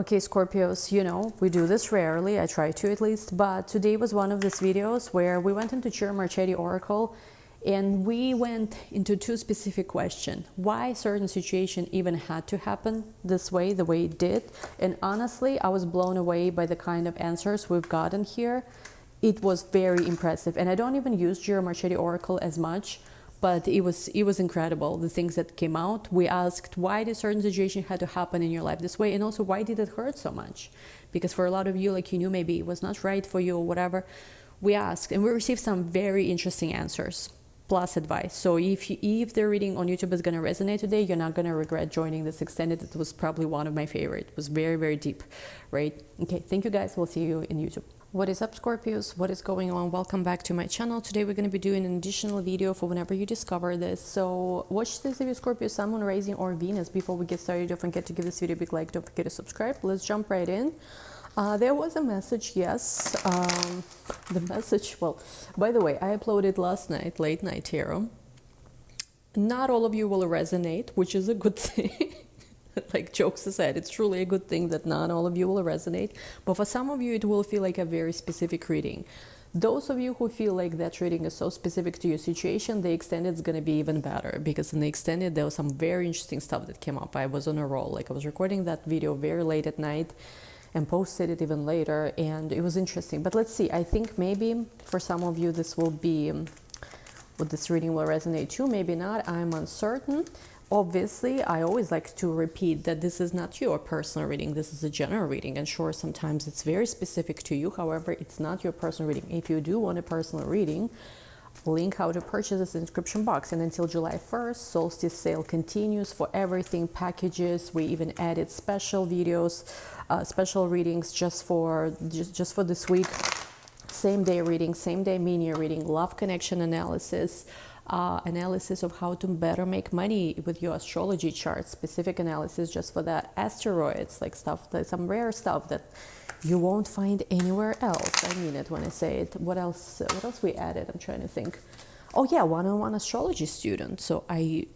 Okay, Scorpios, you know, we do this rarely, I try to at least, but today was one of these videos where we went into Chiro Marchetti Oracle and we went into two specific questions. Why certain situation even had to happen this way, the way it did. And honestly, I was blown away by the kind of answers we've gotten here. It was very impressive. And I don't even use Chiro Marchetti Oracle as much, but it was incredible, the things that came out. We asked, why did certain situation had to happen in your life this way? And also, why did it hurt so much? Because for a lot of you, like, you knew maybe it was not right for you or whatever. We asked, and we received some very interesting answers, plus advice. So if the reading on YouTube is going to resonate today, you're not going to regret joining this extended. It was probably one of my favorite. It was very, very deep, right? Okay, thank you guys. We'll see you in YouTube. What is up, Scorpios? What is going on? Welcome back to my channel. Today we're going to be doing an additional video for whenever you discover this. So watch this video, Scorpio, Sun, Moon, Rising, or Venus. Before we get started, don't forget to give this video a big like. Don't forget to subscribe. Let's jump right in. There was a message, yes. The message, well, by the way, I uploaded last night, late night tarot. Not all of you will resonate, which is a good thing. Like jokes aside, it's truly a good thing that not all of you will resonate, but for some of you it will feel like a very specific reading. Those of you who feel like that reading is so specific to your situation, the extended is going to be even better, because in the extended there was some very interesting stuff that came up. I was on a roll, like I was recording that video very late at night and posted it even later, and it was interesting. But let's see, I think maybe for some of you this will be, this reading will resonate too, maybe not, I'm uncertain. Obviously, I always like to repeat that this is not your personal reading, this is a general reading, and sure, sometimes it's very specific to you. However, it's not your personal reading. If you do want a personal reading, link how to purchase this in the description box. And until July 1st, solstice sale continues for everything, packages. We even added special videos, special readings just for this week. Same day reading, same day mini reading, love connection analysis, analysis of how to better make money with your astrology chart, specific analysis just for that, asteroids, like stuff, like some rare stuff that you won't find anywhere else. I mean it when I say it. What else we added? I'm trying to think. Oh yeah, one-on-one astrology student. So I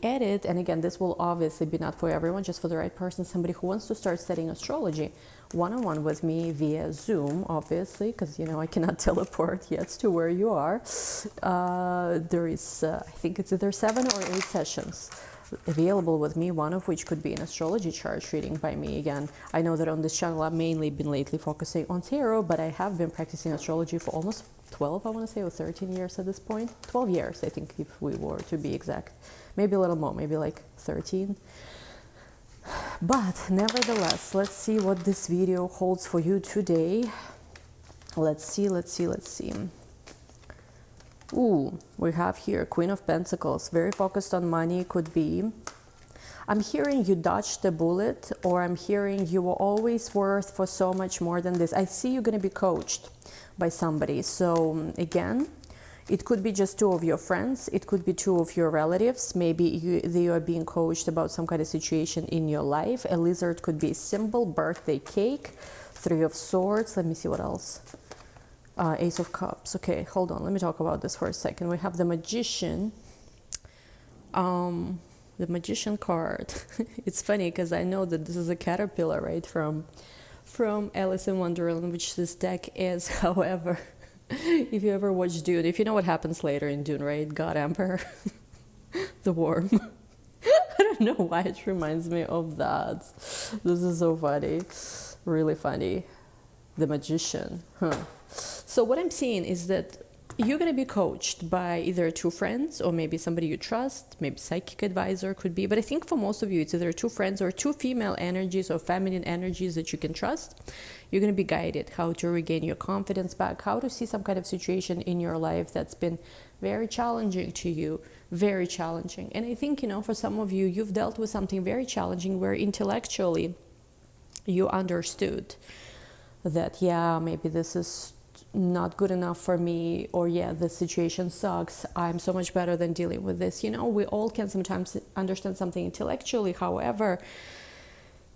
added, and again, this will obviously be not for everyone, just for the right person, somebody who wants to start studying astrology, one-on-one with me via Zoom, obviously, because, you know, I cannot teleport yet to where you are. There is, I think it's either 7 or 8 sessions available with me, one of which could be an astrology chart reading by me. Again, I know that on this channel I've mainly been lately focusing on tarot, but I have been practicing astrology for almost 12, I want to say, or 13 years at this point. 12 years, I think, if we were to be exact. Maybe a little more, maybe like 13. But nevertheless, let's see what this video holds for you today. Let's see. Ooh, we have here Queen of Pentacles, very focused on money. Could be, I'm hearing you dodged the bullet, or I'm hearing you were always worth for so much more than this. I see you're going to be coached by somebody. So again, it could be just 2 of your friends. It could be 2 of your relatives. Maybe you are being coached about some kind of situation in your life. A lizard could be a symbol, birthday cake, 3 of Swords. Let me see what else. Ace of Cups. Okay, hold on. Let me talk about this for a second. We have the Magician. The Magician card. It's funny because I know that this is a caterpillar, right, from Alice in Wonderland, which this deck is. However, if you ever watch Dune, if you know what happens later in Dune, right? God Emperor, the worm. I don't know why it reminds me of that. This is so funny, really funny. The Magician, huh? So what I'm seeing is that you're going to be coached by either 2 friends or maybe somebody you trust, maybe psychic advisor could be. But I think for most of you, it's either 2 friends or 2 female energies or feminine energies that you can trust. You're going to be guided how to regain your confidence back, how to see some kind of situation in your life that's been very challenging to you, very challenging. And I think, you know, for some of you, you've dealt with something very challenging where intellectually you understood that, yeah, maybe this is not good enough for me, or yeah, the situation sucks, I'm so much better than dealing with this. You know, we all can sometimes understand something intellectually. However,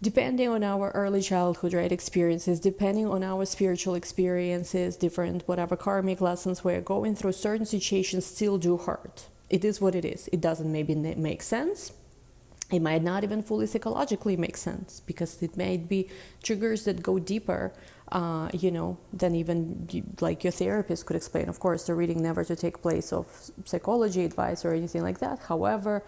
depending on our early childhood, right, experiences, depending on our spiritual experiences, different whatever karmic lessons we're going through, certain situations still do hurt. It is what it is. It doesn't maybe make sense. It might not even fully psychologically make sense, because it might be triggers that go deeper, than even like your therapist could explain. Of course, the reading never to take place of psychology advice or anything like that. However,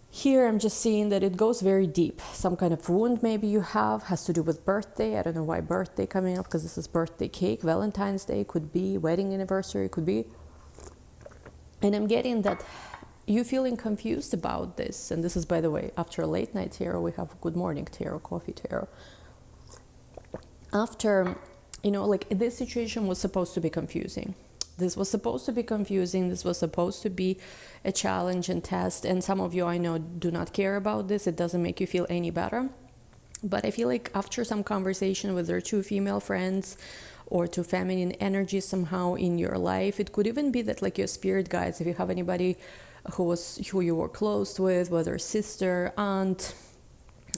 here I'm just seeing that it goes very deep. Some kind of wound maybe you have, has to do with birthday. I don't know why birthday coming up, because this is birthday cake. Valentine's Day could be, wedding anniversary could be. And I'm getting that you feeling confused about this. And this is, by the way, after a late night tarot, we have good morning tarot, coffee tarot. After, this situation was supposed to be confusing. This was supposed to be confusing. This was supposed to be a challenge and test. And some of you, I know, do not care about this. It doesn't make you feel any better. But I feel like after some conversation with their two female friends or two feminine energies somehow in your life, it could even be that like your spirit guides, if you have anybody who you were close with, whether sister, aunt,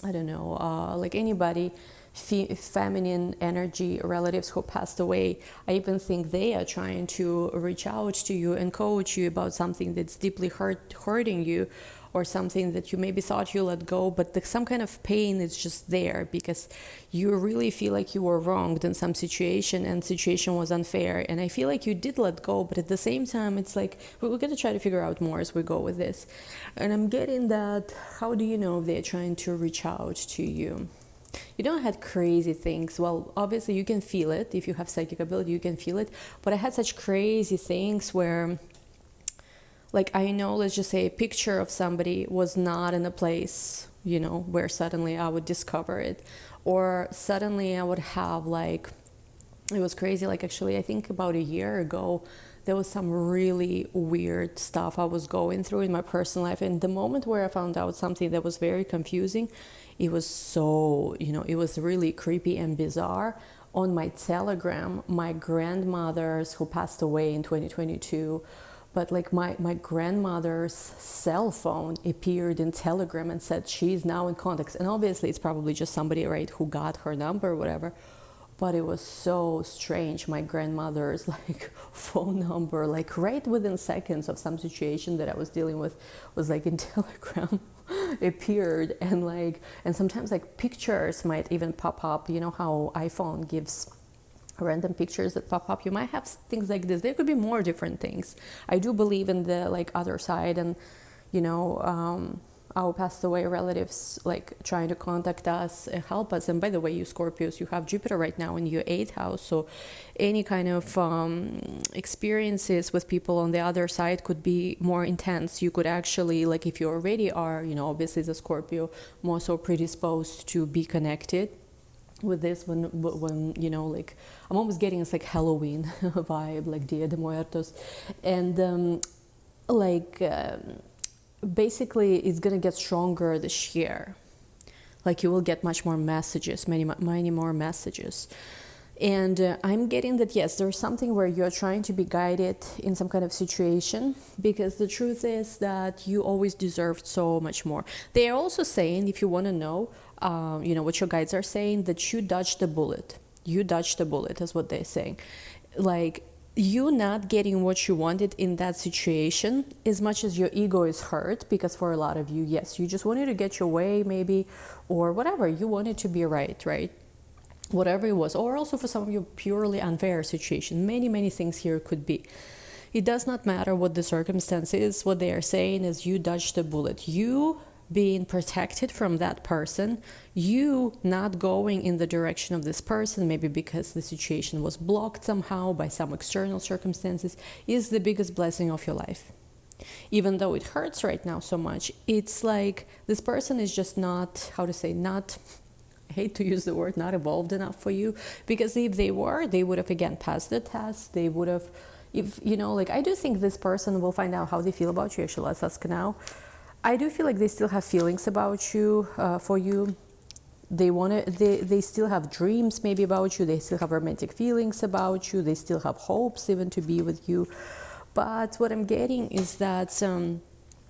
I don't know, like anybody, feminine energy relatives who passed away, I even think they are trying to reach out to you and coach you about something that's deeply hurting you, or something that you maybe thought you let go, but some kind of pain is just there because you really feel like you were wronged in some situation and situation was unfair. And I feel like you did let go, but at the same time, it's like, we're going to try to figure out more as we go with this. And I'm getting that, how do you know if they're trying to reach out to you? You don't had crazy things. Well, obviously you can feel it. If you have psychic ability, you can feel it. But I had such crazy things where, like, I know, let's just say a picture of somebody was not in a place, where suddenly I would discover it. Or suddenly I would have like, it was crazy. Like actually, I think about a year ago, there was some really weird stuff I was going through in my personal life. And the moment where I found out something that was very confusing, it was so, it was really creepy and bizarre. On my Telegram, my grandmother's, who passed away in 2022, but like my grandmother's cell phone appeared in Telegram and said she's now in contact. And obviously it's probably just somebody, right, who got her number or whatever. But it was so strange. My grandmother's like phone number, like right within seconds of some situation that I was dealing with, was like in Telegram appeared. And sometimes like pictures might even pop up. You know how iPhone gives random pictures that pop up? You might have things like this. There could be more different things. I do believe in the like other side, and our passed away relatives like trying to contact us and help us. And by the way, you Scorpios, you have Jupiter right now in your 8th house, so any kind of experiences with people on the other side could be more intense. You could actually, like if you already are, obviously the Scorpio, more so predisposed to be connected with this when like I'm almost getting it's like Halloween vibe, like Dia de Muertos. And basically it's gonna get stronger this year. Like you will get much more messages, many more messages. And I'm getting that, yes, there's something where you're trying to be guided in some kind of situation, because the truth is that you always deserved so much more. They are also saying, if you want to know, what your guides are saying, that you dodged the bullet. You dodged the bullet is what they're saying. Like, you not getting what you wanted in that situation, as much as your ego is hurt, because for a lot of you, yes, you just wanted to get your way maybe, or whatever, you wanted to be right? Whatever it was. Or also for some of you, purely unfair situation. Many things here could be. It does not matter what the circumstance is. What they are saying is you dodged the bullet. You being protected from that person, you not going in the direction of this person, maybe because the situation was blocked somehow by some external circumstances, is the biggest blessing of your life. Even though it hurts right now so much, it's like this person is just not, I hate to use the word, not evolved enough for you. Because if they were, they would have again passed the test. They would have, I do think this person will find out how they feel about you. Actually, let's ask now. I do feel like they still have feelings about you, for you. They still have dreams maybe about you. They still have romantic feelings about you. They still have hopes even to be with you. But what I'm getting is that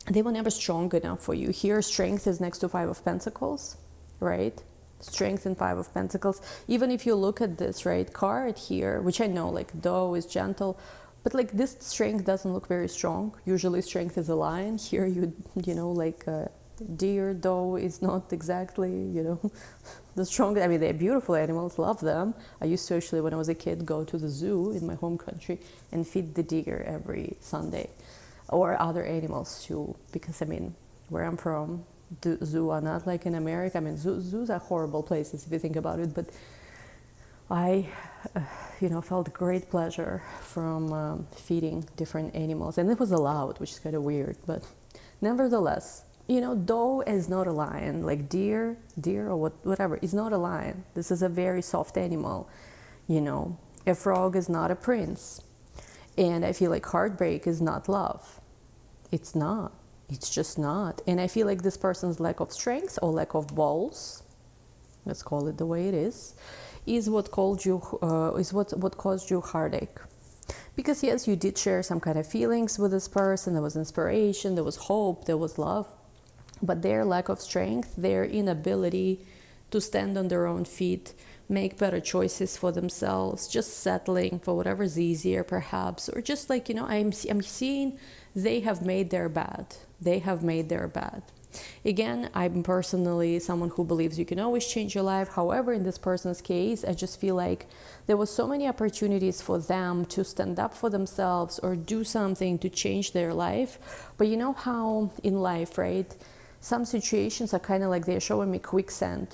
they were never strong enough for you. Here, strength is next to 5 of Pentacles, right? Strength and 5 of Pentacles. Even if you look at this, right, card here, which I know like though is gentle, but like this strength doesn't look very strong. Usually strength is a lion. Here Deer, though, is not exactly, you know, the strongest. I mean, they're beautiful animals, love them. I used to actually, when I was a kid, go to the zoo in my home country and feed the deer every Sunday, or other animals too, because I mean, where I'm from, the zoo are not like in America. I mean, zoos are horrible places if you think about it, but I, you know, felt great pleasure from feeding different animals, and it was allowed, which is kind of weird, but nevertheless, you know, doe is not a lion, like deer or whatever, is not a lion. This is a very soft animal, you know. A frog is not a prince. And I feel like heartbreak is not love. It's not. It's just not. And I feel like this person's lack of strength or lack of balls, let's call it the way it is what caused you heartache. Because yes, you did share some kind of feelings with this person. There was inspiration, there was hope, there was love. But their lack of strength, their inability to stand on their own feet, make better choices for themselves, just settling for whatever's easier perhaps, or just like, you know, I'm seeing they have made their bed. They have made their bed. Again, I'm personally someone who believes you can always change your life. However, in this person's case, I just feel like there was so many opportunities for them to stand up for themselves or do something to change their life. But you know how in life, right, some situations are kind of like they're showing me quicksand,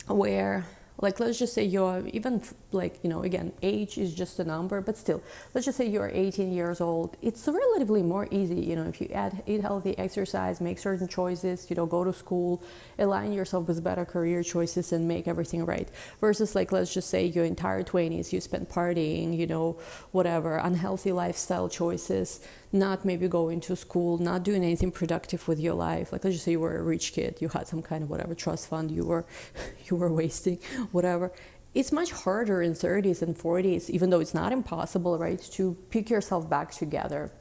where, like, let's just say you're even, like, you know, again, age is just a number, but still, let's just say you're 18 years old. It's relatively more easy, you know, if you eat healthy, exercise, make certain choices, you know, go to school, align yourself with better career choices and make everything right. Versus, like, let's just say your entire 20s, you spent partying, you know, whatever, unhealthy lifestyle choices, not maybe going to school, not doing anything productive with your life. Like, let's just say you were a rich kid, you had some kind of whatever trust fund you were wasting, whatever. It's much harder in 30s and 40s, even though it's not impossible, right, to pick yourself back together,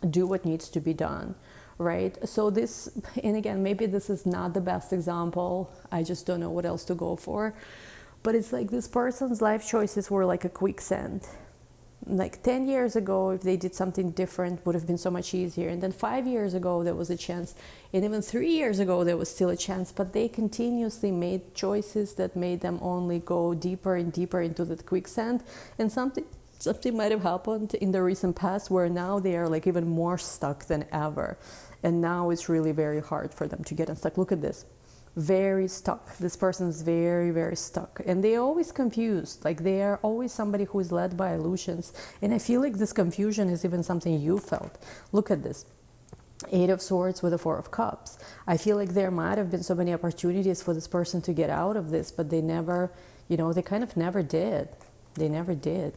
do what needs to be done, right? So this, and again, maybe this is not the best example, I just don't know what else to go for, but it's like this person's life choices were like a quicksand. Like 10 years ago, if they did something different, would have been so much easier. And then 5 years ago, there was a chance. And even 3 years ago, there was still a chance. But they continuously made choices that made them only go deeper and deeper into that quicksand. And something might have happened in the recent past where now they are like even more stuck than ever. And now it's really very hard for them to get unstuck. Look at this. Very stuck. This person's very, very stuck, and they're always confused. Like, they are always somebody who is led by illusions, and I feel like this confusion is even something you felt. Look at this. 8 of Swords with the 4 of Cups. I feel like there might have been so many opportunities for this person to get out of this, but they never, you know, they kind of never did. They never did.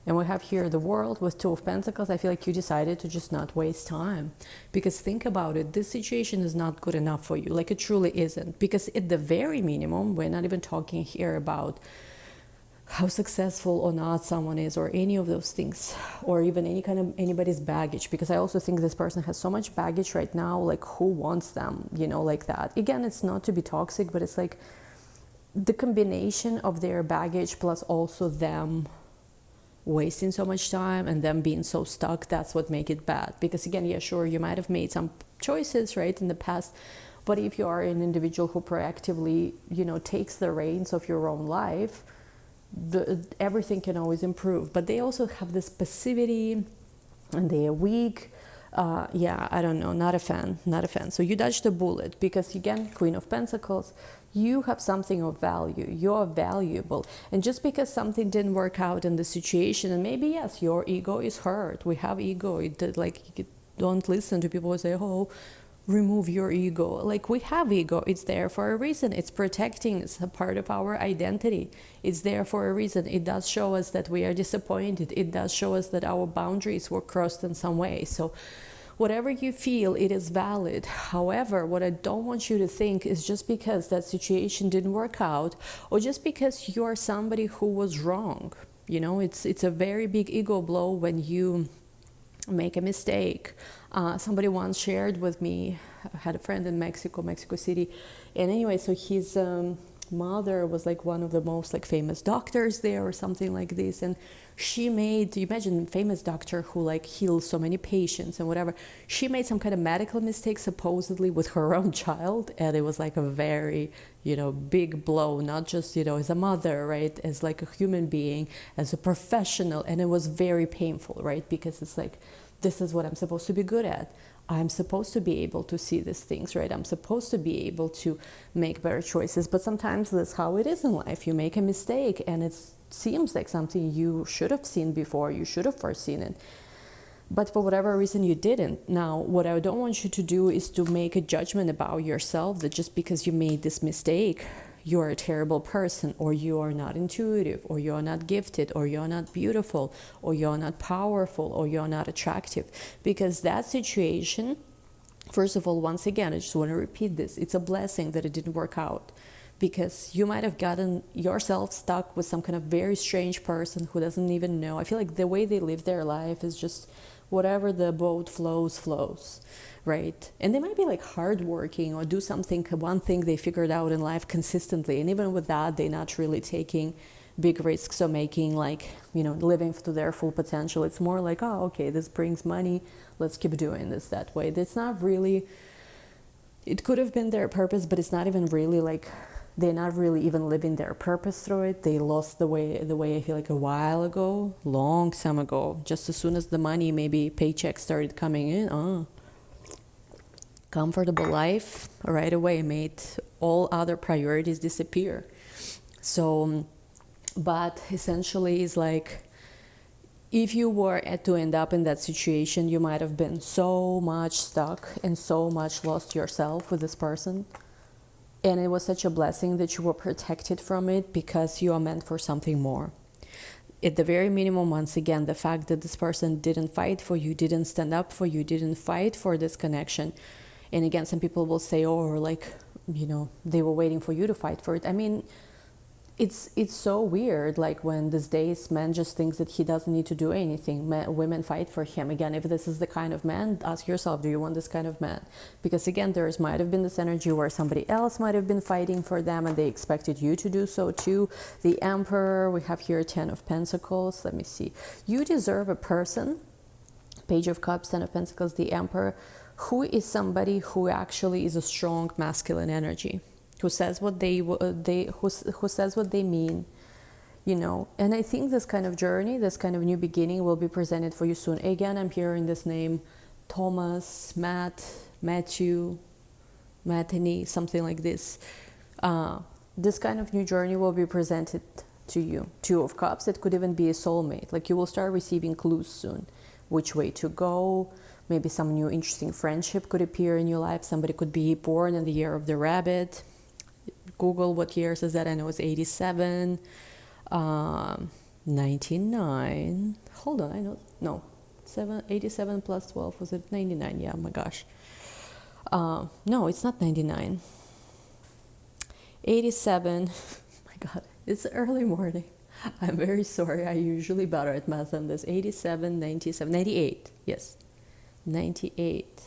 And we have here the World with 2 of Pentacles. I feel like you decided to just not waste time. Because think about it, this situation is not good enough for you. Like, it truly isn't. Because at the very minimum, we're not even talking here about how successful or not someone is, or any of those things, or even any kind of anybody's baggage. Because I also think this person has so much baggage right now. Like, who wants them, you know, like that? Again, it's not to be toxic, but it's like the combination of their baggage plus also them wasting so much time and them being so stuck, that's what make it bad. Because again, yeah, sure, you might have made some choices, right, in the past, but if you are an individual who proactively, you know, takes the reins of your own life, everything can always improve. But they also have this passivity, and they are weak. Yeah, I don't know, not a fan. So you dodged a bullet, because again, Queen of Pentacles, you have something of value, you're valuable. And just because something didn't work out in the situation, and maybe, yes, your ego is hurt. We have ego. Don't listen to people who say, oh, remove your ego. Like, we have ego. It's there for a reason. It's protecting. It's a part of our identity. It's there for a reason. It does show us that we are disappointed. It does show us that our boundaries were crossed in some way. So whatever you feel, it is valid. However, what I don't want you to think is just because that situation didn't work out, or just because you're somebody who was wrong. You know, it's a very big ego blow when you make a mistake. Somebody once shared with me, I had a friend in Mexico City, and anyway, so he's mother was like one of the most like famous doctors there or something like this, and she made, you imagine, famous doctor who like heals so many patients and whatever, she made some kind of medical mistake supposedly with her own child, and it was like a very, you know, big blow, not just, you know, as a mother, right, as like a human being, as a professional, and it was very painful, right, because it's like, this is what I'm supposed to be good at. I'm supposed to be able to see these things, right? I'm supposed to be able to make better choices. But sometimes that's how it is in life. You make a mistake and it seems like something you should have seen before, you should have foreseen it. But for whatever reason you didn't. Now, what I don't want you to do is to make a judgment about yourself that just because you made this mistake, you're a terrible person, or you are not intuitive, or you're not gifted, or you're not beautiful, or you're not powerful, or you're not attractive. Because that situation, first of all, once again, I just want to repeat this, it's a blessing that it didn't work out. Because you might have gotten yourself stuck with some kind of very strange person who doesn't even know. I feel like the way they live their life is just whatever the boat flows, flows. Right? And they might be like hardworking or do something, one thing they figured out in life consistently. And even with that, they're not really taking big risks or making like, you know, living to their full potential. It's more like, oh, okay, this brings money. Let's keep doing this that way. It's not really, it could have been their purpose, but it's not even really like, they're not really even living their purpose through it. They lost the way I feel like a while ago, long time ago, just as soon as the money, maybe paychecks started coming in, comfortable life right away made all other priorities disappear. So, but essentially it's like, if you were to end up in that situation, you might have been so much stuck and so much lost yourself with this person. And it was such a blessing that you were protected from it because you are meant for something more. At the very minimum, once again, the fact that this person didn't fight for you, didn't stand up for you, didn't fight for this connection. And again, some people will say, oh, like, you know, they were waiting for you to fight for it. I mean, it's so weird, like when these days man just thinks that he doesn't need to do anything. Women fight for him. Again, if this is the kind of man, ask yourself, do you want this kind of man? Because again, there's might have been this energy where somebody else might have been fighting for them and they expected you to do so too. The Emperor, we have here 10 of Pentacles. Let me see. You deserve a person, Page of Cups, 10 of Pentacles, the Emperor, who is somebody who actually is a strong masculine energy, who says what who says what they mean, you know. And I think this kind of journey, this kind of new beginning will be presented for you soon. Again, I'm hearing this name, Thomas, Matt, Matthew, Matheny, something like this. This kind of new journey will be presented to you. 2 of Cups, it could even be a soulmate. Like you will start receiving clues soon, which way to go. Maybe some new interesting friendship could appear in your life. Somebody could be born in the year of the rabbit. Google what years is that. I know it's 87, 99. Hold on, I know. No, 87 plus 12. Was it 99? Yeah, oh my gosh. No, it's not 99. 87. My God, it's early morning. I'm very sorry. I usually better at math than this. 87, 97, 98. Yes. 98.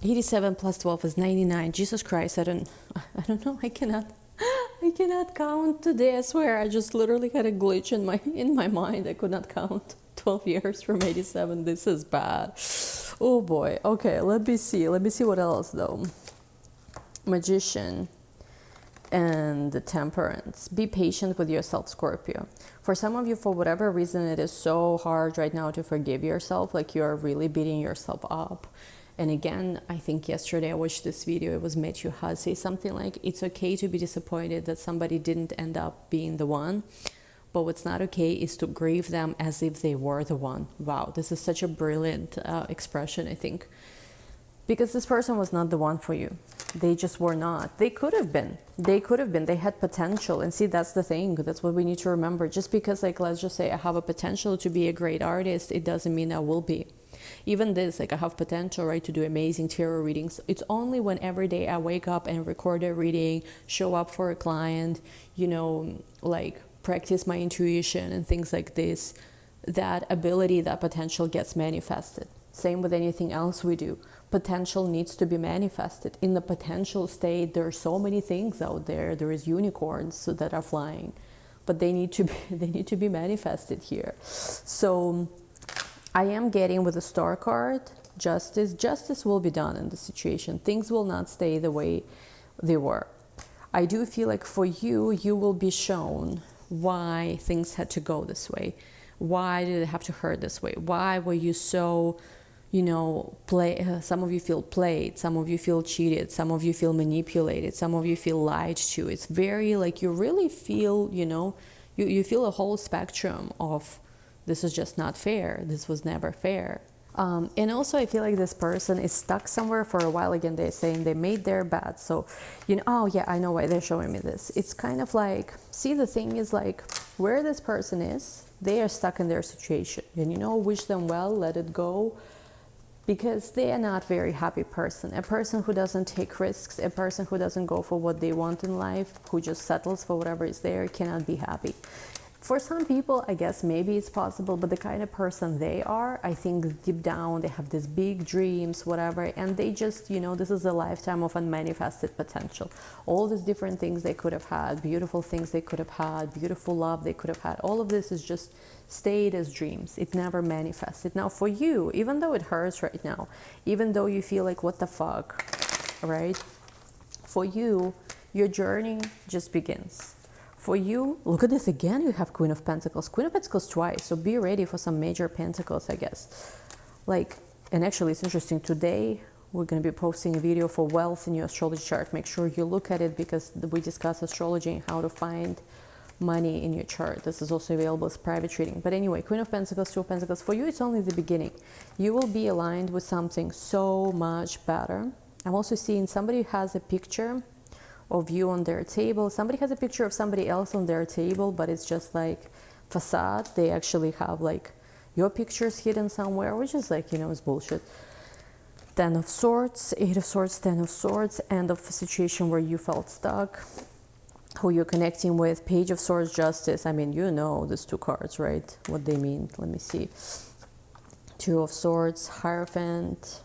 87 plus 12 is 99. Jesus Christ, I don't know. I cannot count today. I swear, I just literally had a glitch in my mind. I could not count 12 years from 87. This is bad. Oh boy. Okay, let me see what else though. Magician and the Temperance. Be patient with yourself, Scorpio. For some of you, for whatever reason, it is so hard right now to forgive yourself. Like you are really beating yourself up. And again, I think yesterday I watched this video, it was Matthew Huss say something like, it's okay to be disappointed that somebody didn't end up being the one, but what's not okay is to grieve them as if they were the one. Wow, this is such a brilliant expression, I think. because this person was not the one for you. They just were not. They could have been. They had potential. And see, that's the thing. That's what we need to remember. Just because, like, let's just say I have a potential to be a great artist, it doesn't mean I will be. Even this, like, I have potential, right, to do amazing tarot readings. It's only when every day I wake up and record a reading, show up for a client, you know, like practice my intuition and things like this, that ability, that potential gets manifested. Same with anything else we do. Potential needs to be manifested. In the potential state, there are so many things out there. There is unicorns that are flying, but they need to be manifested here. So I am getting with the Star card, justice. Justice will be done in the situation. Things will not stay the way they were. I do feel like for you, you will be shown why things had to go this way. Why did it have to hurt this way? Why were you so, you know, some of you feel played, some of you feel cheated, some of you feel manipulated, some of you feel lied to. It's very like you really feel, you know, you feel a whole spectrum of this is just not fair. This was never fair. And also I feel like this person is stuck somewhere for a while. Again, they're saying they made their bed. So, you know, oh yeah, I know why they're showing me this. It's kind of like, see, the thing is like where this person is, they are stuck in their situation. And, you know, wish them well, let it go. Because they are not a very happy person. A person who doesn't take risks, a person who doesn't go for what they want in life, who just settles for whatever is there, cannot be happy. For some people, I guess maybe it's possible, but the kind of person they are, I think deep down they have these big dreams, whatever, and they just, you know, this is a lifetime of unmanifested potential. All these different things they could have had, beautiful things they could have had, beautiful love they could have had, all of this is just stayed as dreams. It never manifested. Now for you, even though it hurts right now, even though you feel like what the fuck, right? For you, your journey just begins. For you, look at this again, you have Queen of Pentacles. Queen of Pentacles twice, so be ready for some major Pentacles, I guess. Like, and actually it's interesting, today we're going to be posting a video for wealth in your astrology chart. Make sure you look at it because we discuss astrology and how to find money in your chart. This is also available as private reading. But anyway, Queen of Pentacles, Two of Pentacles, for you it's only the beginning. You will be aligned with something so much better. I'm also seeing somebody who has a picture of you on their table. Somebody has a picture of somebody else on their table, but it's just like facade. They actually have like your pictures hidden somewhere, which is like, you know, it's bullshit. Ten of Swords, Eight of Swords, Ten of Swords, end of a situation where you felt stuck, who you're connecting with. Page of Swords, Justice. I mean, you know these two cards, right? What they mean. Let me see. Two of Swords, Hierophant.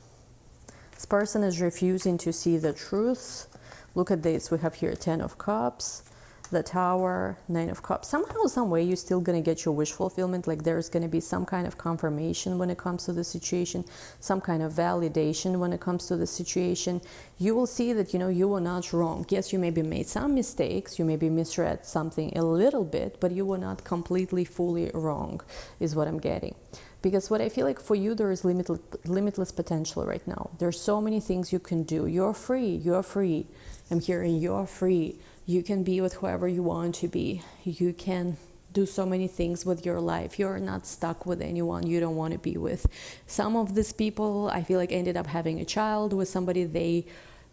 This person is refusing to see the truth. Look at this. We have here Ten of Cups, the Tower, Nine of Cups. Somehow, some way, you're still going to get your wish fulfillment. Like there's going to be some kind of confirmation when it comes to the situation, some kind of validation when it comes to the situation. You will see that, you know, you were not wrong. Yes, you maybe made some mistakes. You maybe misread something a little bit, but you were not completely, fully wrong, is what I'm getting. Because what I feel like for you, there is limitless potential right now. There's so many things you can do. You're free. You're free. I'm hearing you're free. You can be with whoever you want to be. You can do so many things with your life. You're not stuck with anyone you don't want to be with. Some of these people, I feel like, ended up having a child with somebody they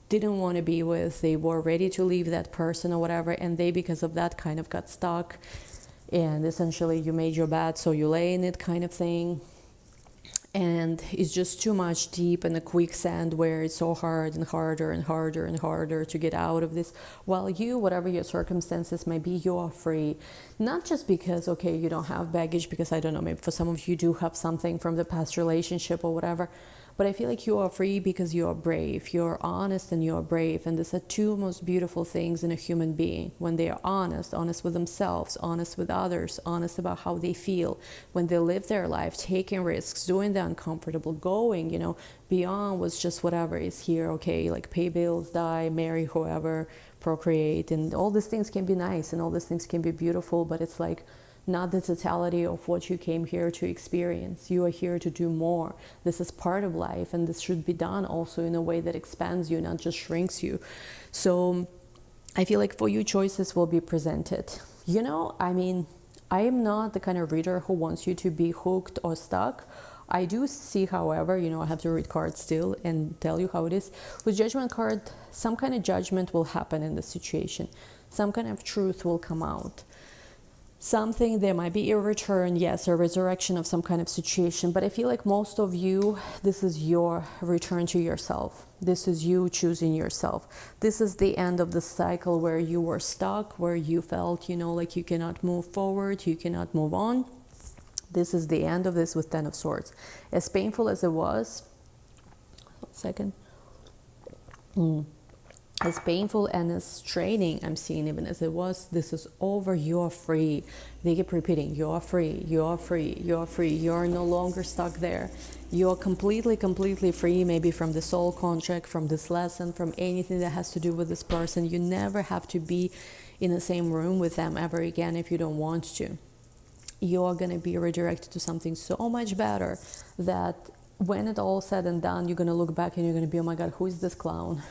didn't want to be with. They were ready to leave that person or whatever, and they, because of that, kind of got stuck. And essentially you made your bed, so you lay in it, kind of thing. And it's just too much deep in the quicksand where it's so hard and harder and harder and harder to get out of this. While you, whatever your circumstances may be, you are free. Not just because, okay, you don't have baggage, because I don't know, maybe for some of you do have something from the past relationship or whatever. But I feel like you are free because you are brave. You're honest and you're brave. And these are two most beautiful things in a human being. When they are honest with themselves, honest with others, honest about how they feel. When they live their life, taking risks, doing the uncomfortable, going, you know, beyond what's just whatever is here. Okay, like pay bills, die, marry whoever, procreate. And all these things can be nice and all these things can be beautiful. But it's like, not the totality of what you came here to experience. You are here to do more. This is part of life, and this should be done also in a way that expands you, not just shrinks you. So I feel like for you, choices will be presented. You know, I mean, I am not the kind of reader who wants you to be hooked or stuck. I do see, however, you know, I have to read cards still and tell you how it is. With Judgment card, some kind of judgment will happen in the situation. Some kind of truth will come out. Something, there might be a return, yes, a resurrection of some kind of situation. But I feel like most of you, this is your return to yourself. This is you choosing yourself. This is the end of the cycle where you were stuck, where you felt, you know, like you cannot move forward, you cannot move on. This is the end of this with Ten of Swords. As painful as it was, as painful and as straining, I'm seeing even as it was, this is over, you're free. They keep repeating, you're free, you're free, you're free. You're no longer stuck there. You're completely, completely free, maybe from the soul contract, from this lesson, from anything that has to do with this person. You never have to be in the same room with them ever again if you don't want to. You're going to be redirected to something so much better that when it's all said and done, you're going to look back and you're going to be, oh my God, who is this clown?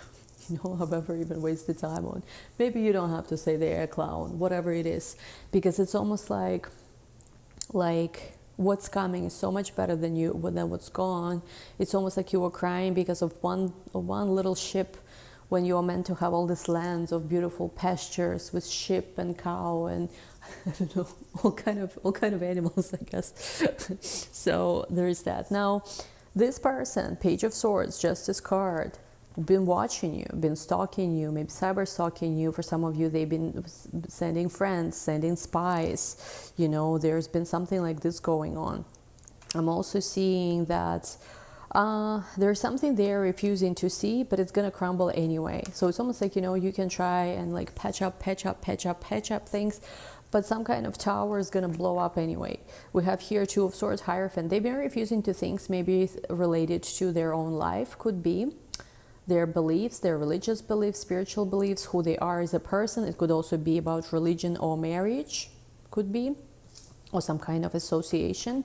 You know, I've ever even wasted time on. Maybe you don't have to say they're a clown, whatever it is, because it's almost like what's coming is so much better than what's gone. It's almost like you were crying because of one little ship, when you are meant to have all these lands of beautiful pastures with sheep and cow and I don't know, all kind of animals, I guess. So there is that. Now, this person, Page of Swords, Justice card, been watching you, been stalking you, maybe cyber stalking you. For some of you, they've been sending friends, sending spies. You know, there's been something like this going on. I'm also seeing that there's something they're refusing to see, but it's gonna crumble anyway. So it's almost like, you know, you can try and like patch up things, but some kind of tower is gonna blow up anyway. We have here Two of Swords, Hierophant. They've been refusing to things maybe related to their own life, could be their beliefs, their religious beliefs, spiritual beliefs, who they are as a person. It could also be about religion or marriage, could be, or some kind of association.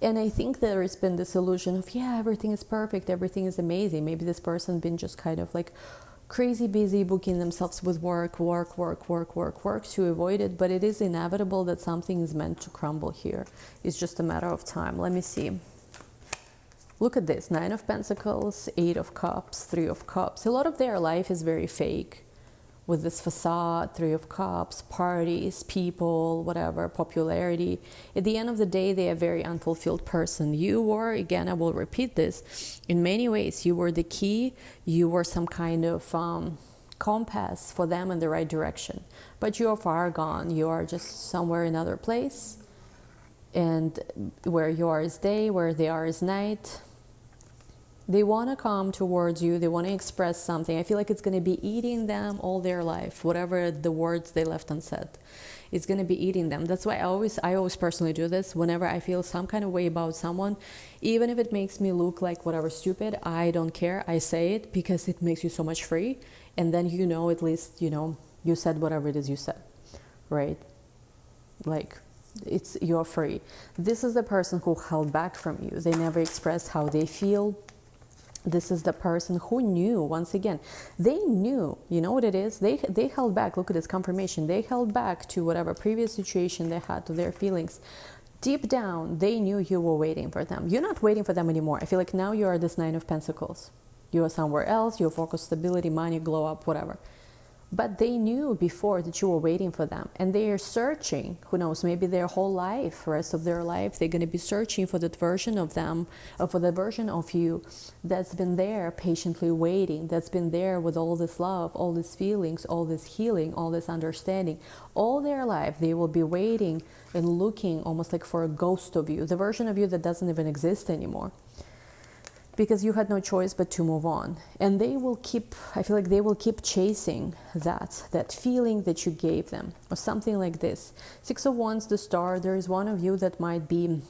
And I think there has been this illusion of, yeah, everything is perfect, everything is amazing. Maybe this person been just kind of like crazy busy booking themselves with work to avoid it. But it is inevitable that something is meant to crumble here. It's just a matter of time. Let me see. Look at this, 9 of Pentacles, 8 of Cups, 3 of Cups. A lot of their life is very fake. With this facade, 3 of Cups, parties, people, whatever, popularity. At the end of the day, they are a very unfulfilled person. You were, again, I will repeat this, in many ways, you were the key, you were some kind of compass for them in the right direction. But you are far gone, you are just somewhere in another place. And where you are is day, where they are is night. They want to come towards you, they want to express something. I feel like it's going to be eating them all their life, whatever the words they left unsaid. It's going to be eating them. That's why I always personally do this. Whenever I feel some kind of way about someone, even if it makes me look like whatever stupid, I don't care. I say it because it makes you so much free. And then, you know, at least, you know, you said whatever it is you said, right? Like, you're free. This is the person who held back from you. They never expressed how they feel. This is the person who knew, once again, they knew, you know what it is? They held back. Look at this confirmation. They held back to whatever previous situation they had, to their feelings. Deep down, they knew you were waiting for them. You're not waiting for them anymore. I feel like now you are this 9 of Pentacles. You are somewhere else. You're focused, stability, money, glow up, whatever. But they knew before that you were waiting for them, and they are searching, who knows, maybe their whole life, rest of their life, they're going to be searching for that version of them, or for the version of you that's been there patiently waiting, that's been there with all this love, all these feelings, all this healing, all this understanding. All their life, they will be waiting and looking almost like for a ghost of you, the version of you that doesn't even exist anymore. Because you had no choice but to move on. And they will keep, I feel like they will keep chasing that feeling that you gave them, or something like this. 6 of Wands, the Star, there is one of you that might be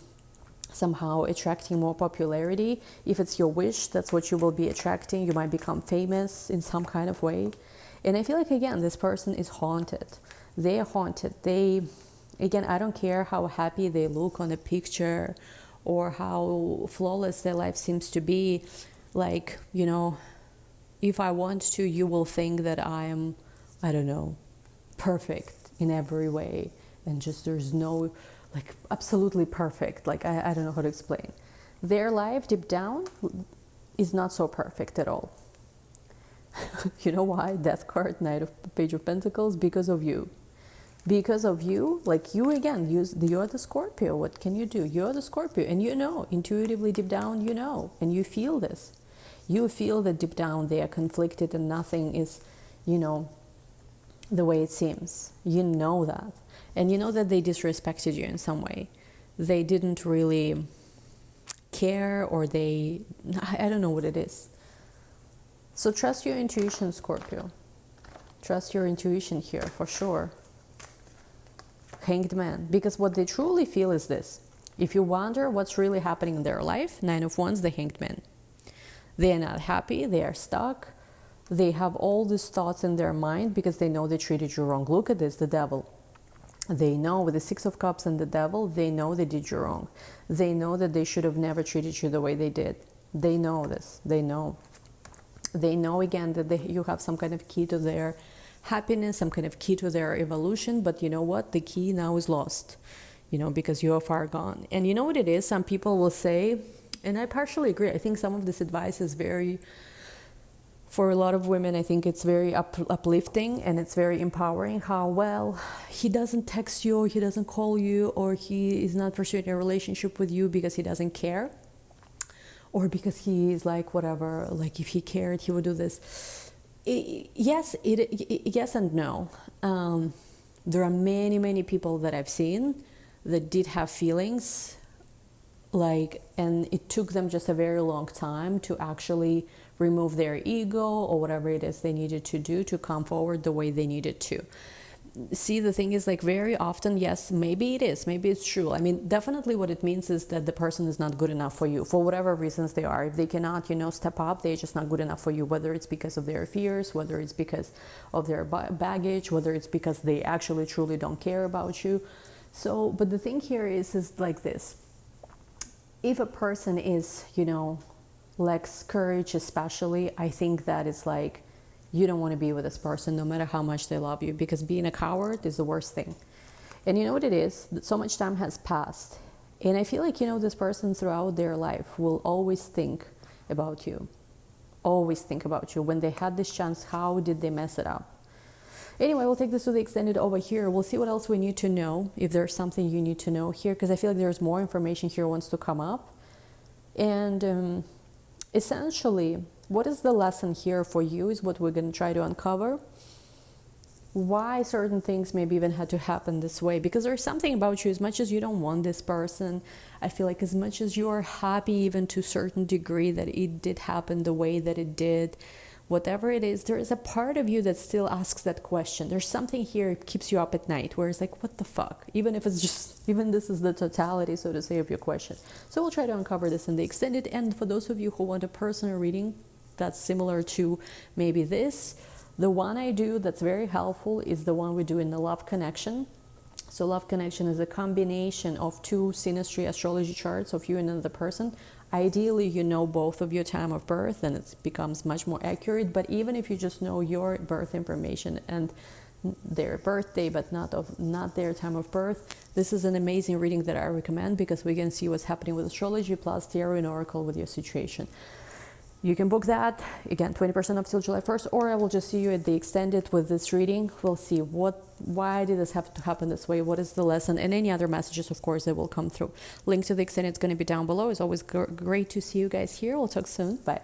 somehow attracting more popularity. If it's your wish, that's what you will be attracting. You might become famous in some kind of way. And I feel like, again, this person is haunted. They are haunted. Again, I don't care how happy they look on a picture, or how flawless their life seems to be. Like, you know, if I want to, you will think that I am, I don't know, perfect in every way. And just there's no, like, absolutely perfect. Like, I don't know how to explain. their life deep down is not so perfect at all. You know why? Death card, Page of Pentacles, because of you. Because of you, like you again, you're the Scorpio. What can you do? You're the Scorpio, and you know, intuitively deep down, you know, and you feel this. You feel that deep down they are conflicted and nothing is, you know, the way it seems. You know that. And you know that they disrespected you in some way. They didn't really care, or I don't know what it is. So trust your intuition, Scorpio. Trust your intuition here, for sure. Hanged Man. Because what they truly feel is this. If you wonder what's really happening in their life, 9 of Wands, the Hanged Man. They are not happy. They are stuck. They have all these thoughts in their mind because they know they treated you wrong. Look at this, the Devil. They know, with the 6 of Cups and the Devil, they know they did you wrong. They know that they should have never treated you the way they did. They know this. They know. They know again that you have some kind of key to their happiness, some kind of key to their evolution, but you know what? The key now is lost, you know, because you are far gone. And you know what it is? Some people will say, and I partially agree, I think some of this advice is very, for a lot of women, I think it's very uplifting and it's very empowering. How, well, he doesn't text you, or he doesn't call you, or he is not pursuing a relationship with you because he doesn't care, or because he is like, whatever, like if he cared, he would do this. Yes and no. There are many people that I've seen that did have feelings, like, and it took them just a very long time to actually remove their ego or whatever it is they needed to do to come forward the way they needed to. See, the thing is, like, very often, yes, maybe it is, maybe it's true. I mean, definitely what it means is that the person is not good enough for you, for whatever reasons they are. If they cannot, you know, step up, they're just not good enough for you, whether it's because of their fears, whether it's because of their baggage, whether it's because they actually truly don't care about you. So, but the thing here is like this. If a person is, you know, lacks courage, especially, I think that it's like, you don't want to be with this person no matter how much they love you, because being a coward is the worst thing. And you know what it is? So much time has passed. And I feel like, you know, this person throughout their life will always think about you. Always think about you. When they had this chance, how did they mess it up? Anyway, we'll take this to the extended over here. We'll see what else we need to know, if there's something you need to know here, because I feel like there's more information here wants to come up. And essentially, what is the lesson here for you is what we're going to try to uncover. Why certain things maybe even had to happen this way, because there's something about you, as much as you don't want this person, I feel like as much as you are happy even to a certain degree that it did happen the way that it did, whatever it is, there is a part of you that still asks that question. There's something here that keeps you up at night, where it's like, what the fuck? Even if it's just, even this is the totality, so to say, of your question. So we'll try to uncover this in the extended. And for those of you who want a personal reading that's similar to maybe this, the one I do that's very helpful is the one we do in the Love Connection. So Love Connection is a combination of 2 synastry astrology charts of you and another person. Ideally, you know both of your time of birth, and it becomes much more accurate. But even if you just know your birth information and their birthday, but not their time of birth, this is an amazing reading that I recommend, because we can see what's happening with astrology plus tarot and oracle with your situation. You can book that, again, 20% off till July 1st, or I will just see you at the extended with this reading. We'll see why did this have to happen this way, what is the lesson, and any other messages, of course, that will come through. Link to the extended is going to be down below. It's always great to see you guys here. We'll talk soon. Bye.